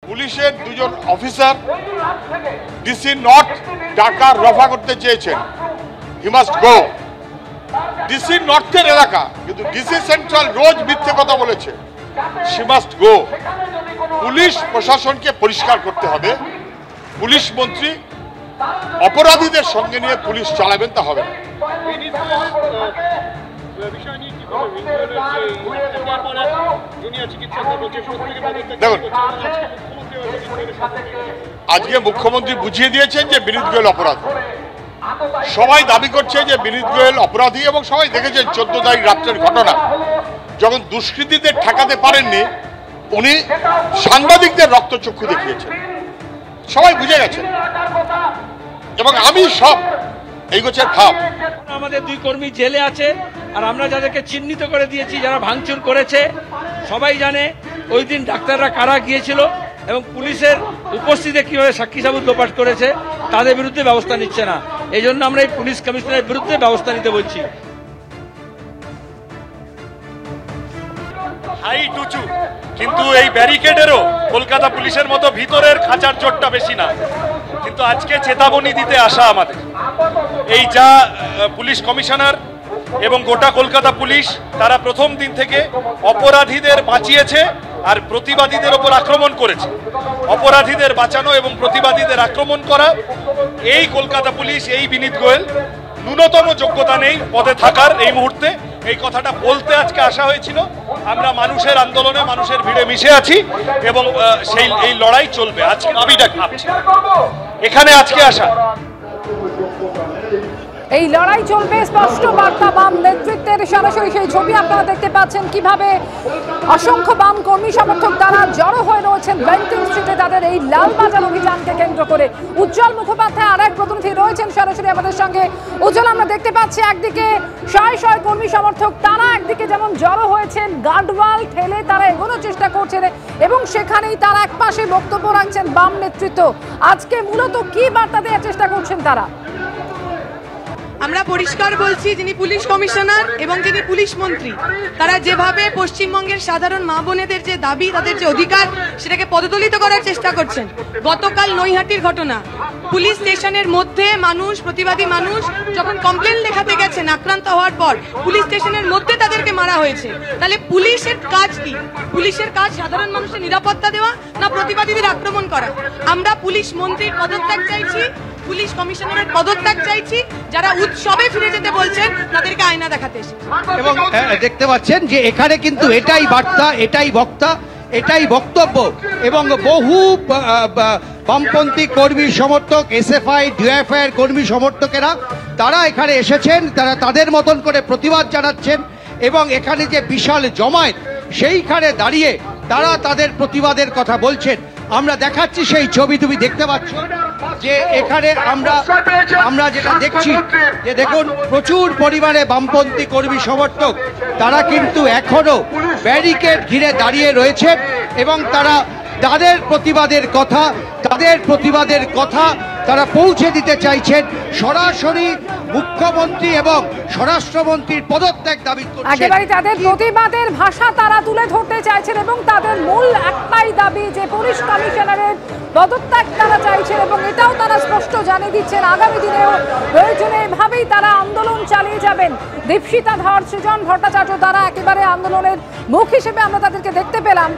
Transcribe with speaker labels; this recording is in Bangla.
Speaker 1: পুলিশের দুজন অফিসার ডিসি নর্থ ঢাকা রফা করতে চেয়েছেন, হি মাস্ট গো। ডিসি নর্থের এলাকা, কিন্তু ডিসি সেন্ট্রাল রোজ মিথ্যে কথা বলেছে, শি মাস্ট গো। পুলিশ প্রশাসনকে পরিষ্কার করতে হবে। পুলিশ মন্ত্রী অপরাধীদের সঙ্গে নিয়ে পুলিশ চালাবেন, তা হবে না। দেখুন, আজকে মুখ্যমন্ত্রী বুঝিয়ে দিয়েছেন যে বিনীত গোয়েল অপরাধী। সবাই দাবি করছে যে বিনীত গোয়েল অপরাধী, এবং সবাই দেখেছেন 14 তারিখ রাত্রের ঘটনা, যখন দুষ্কৃতীদের ঠেকাতে পারেননি উনি সাংবাদিকদের রক্তচক্ষু দেখিয়েছেন, সবাই বুঝে গেছেন। এবং আমি সব এই গোছের ভাব।
Speaker 2: আমাদের 2 কর্মী জেলে আছে, আর আমরা যাদেরকে চিহ্নিত করে দিয়েছি যারা ভাঙচুর করেছে, সবাই জানে ওই দিন ডাক্তাররা কারা গিয়েছিল এবং পুলিশের উপস্থিতিতে কিভাবে সাক্ষী সাবুত লোপাট করেছে, তাদের বিরুদ্ধে ব্যবস্থা নিচ্ছে না। এই জন্য আমরা এই পুলিশ কমিশনারের বিরুদ্ধে ব্যবস্থা নিতে বলছি।
Speaker 3: হাইট উঁচু, কিন্তু এই ব্যারিকেডেরও কলকাতা পুলিশের মতো ভিতরের খাঁচার জোরটা বেশি না। কিন্তু আজকে চেতাবনী দিতে আসা আমাদের এই যা পুলিশ কমিশনার এবং গোটা কলকাতা পুলিশ, তারা প্রথম দিন থেকে অপরাধীদের বাঁচিয়েছে আর প্রতিবাদীদের ওপর আক্রমণ করেছে। অপরাধীদের বাঁচানো এবং প্রতিবাদীদের আক্রমণ করা, এই কলকাতা পুলিশ, এই বিনীত গোয়েল ন্যূনতম যোগ্যতা নেই পদে থাকার এই মুহূর্তে। এই কথাটা বলতে আজকে আসা হয়েছিল। আমরা মানুষের আন্দোলনে, মানুষের ভিড়ে মিশে আছি এবং এই লড়াই চলবে। আজকে দাবিটা এখানে আজকে আসা,
Speaker 4: এই লড়াই চলবে, স্পষ্ট বার্তা বাম নেতৃত্বের। সরাসরি সেই ছবি আপনারা দেখতে পাচ্ছেন, কিভাবে অসংখ্য বাম কর্মী সমর্থক তারা জড়ো হয়ে রয়েছেন ব্যাংকিং স্ট্রিটে তাদের এই লালবাজার অভিযানকে কেন্দ্র করে। উজ্জ্বল মুখোপাধ্যায় আর এক প্রতিনিধি রয়েছেন সরাসরি আমাদের সঙ্গে। উজ্জ্বল, আমরা দেখতে পাচ্ছি একদিকে শয় শয় কর্মী সমর্থক তারা একদিকে যেমন জড়ো হয়েছেন, গার্ডওয়াল ঠেলে তারা এগোনোর চেষ্টা করছেন এবং সেখানেই তারা একপাশে বক্তব্য রাখছেন বাম নেতৃত্ব। আজকে মূলত কি বার্তা দেওয়ার চেষ্টা করছেন তারা?
Speaker 5: আমরা পরিষ্কার বলছি, যিনি পুলিশ কমিশনার এবং যিনি পুলিশ মন্ত্রী, তারা যেভাবে পশ্চিমবঙ্গের সাধারণ মা বোনেদের যে দাবি, তাদের যে অধিকার, সেটাকে পদদলিত করার চেষ্টা করছেন। গতকাল নৈহাটির ঘটনা, পুলিশ স্টেশনের মধ্যে মানুষ, প্রতিবাদী মানুষ যখন কমপ্লেন লেখাতে গেছেন আক্রান্ত হওয়ার পর, পুলিশ স্টেশনের মধ্যে তাদেরকে মারা হয়েছে। তাহলে পুলিশের কাজ কি? পুলিশের কাজ সাধারণ মানুষের নিরাপত্তা দেওয়া, না প্রতিবাদীদের আক্রমণ করা? আমরা পুলিশ মন্ত্রীর পদত্যাগ চাইছি, পুলিশ কমিশনারের পদত্যাগ চাইছি। যারা উৎসবে ফিরে যেতে বলছেন তাদেরকে আয়না দেখাতে এসেছে।
Speaker 6: এবং দেখতে পাচ্ছেন যে এখানে কিন্তু এটাই বার্তা, এটাই বক্তা, এটাই বক্তব্য। এবং বহু বামপন্থী কর্মী সমর্থক, এসএফআই, ডিওএফআই এর কর্মী সমর্থকেরা তারা এখানে এসেছেন, তারা তাদের মতন করে প্রতিবাদ জানাচ্ছেন এবং এখানে যে বিশাল জমায়েত, সেইখানে দাঁড়িয়ে তারা তাদের প্রতিবাদের কথা বলছেন। আমরা দেখাচ্ছি সেই ছবি, তুমি দেখতে পাচ্ছ যে এখানে আমরা যেটা দেখছি যে দেখুন প্রচুর পরিমাণে বামপন্থী কর্মী সমর্থক তারা কিন্তু এখনো ব্যারিকেড ঘিরে দাঁড়িয়ে রয়েছেন এবং তারা তাদের প্রতিবাদের কথা তারা পৌঁছে দিতে চাইছেন। সরাসরি মুখ্যমন্ত্রী এবং স্বরাষ্ট্রমন্ত্রীর পদত্যাগ দাবি করছেন।
Speaker 4: একেবারে তাদের প্রতিবাদের ভাষা তারা তুলে ধরতে চাইছেন এবং তাদের মূল একটাই দাবি যে পুলিশ কমিশনারের পদত্যাগ তারা চাইছেন এবং এটাও তারা স্পষ্ট জানিয়ে দিচ্ছেন আগামী দিনেও প্রয়োজনে এভাবেই তারা আন্দোলন চালিয়ে যাবেন। দীপশিতা ধর, সৃজন ভট্টাচার্য তারা একেবারে আন্দোলনের মুখ হিসেবে আমরা তাদেরকে দেখতে পেলাম।